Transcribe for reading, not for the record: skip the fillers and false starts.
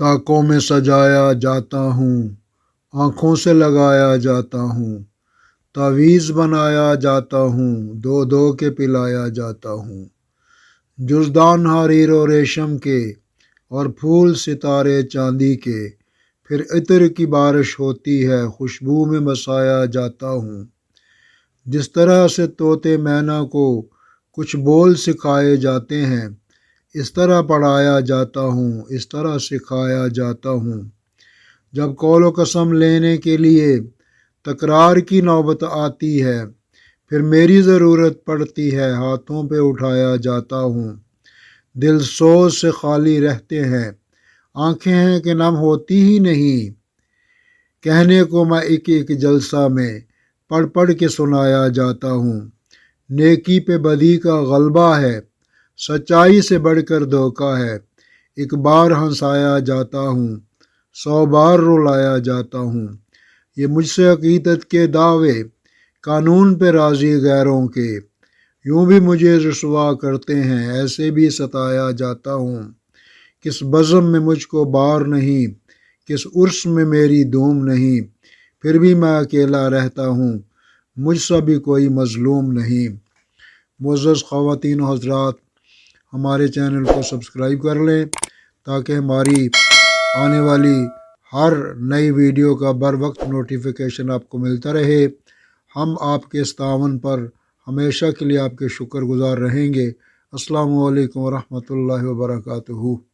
طاقوں میں سجایا جاتا ہوں، آنکھوں سے لگایا جاتا ہوں، تعویذ بنایا جاتا ہوں، دو دو کے پلایا جاتا ہوں۔ جزدان حریر و ریشم کے اور پھول ستارے چاندی کے، پھر عطر کی بارش ہوتی ہے، خوشبو میں بسایا جاتا ہوں۔ جس طرح سے طوطے مینا کو کچھ بول سکھائے جاتے ہیں، اس طرح پڑھایا جاتا ہوں، اس طرح سکھایا جاتا ہوں۔ جب قول و قسم لینے کے لیے تکرار کی نوبت آتی ہے، پھر میری ضرورت پڑتی ہے، ہاتھوں پہ اٹھایا جاتا ہوں۔ دل سوز سے خالی رہتے ہیں، آنکھیں ہیں کہ نم ہوتی ہی نہیں، کہنے کو میں ایک ایک جلسہ میں پڑھ پڑھ کے سنایا جاتا ہوں۔ نیکی پہ بدی کا غلبہ ہے، سچائی سے بڑھ کر دھوکا ہے، ایک بار ہنسایا جاتا ہوں، 100 بار رلایا جاتا ہوں۔ یہ مجھ سے عقیدت کے دعوے، قانون پہ راضی غیروں کے، یوں بھی مجھے رسوا کرتے ہیں، ایسے بھی ستایا جاتا ہوں۔ کس بزم میں مجھ کو بار نہیں، کس عرس میں میری دھوم نہیں، پھر بھی میں اکیلا رہتا ہوں، مجھ سا بھی کوئی مظلوم نہیں۔ معزز خواتین و حضرات، ہمارے چینل کو سبسکرائب کر لیں تاکہ ہماری آنے والی ہر نئی ویڈیو کا بر وقت نوٹیفیکیشن آپ کو ملتا رہے۔ ہم آپ کے اس تعاون پر ہمیشہ کے لیے آپ کے شکر گزار رہیں گے۔ السلام علیکم ورحمۃ اللہ وبرکاتہ۔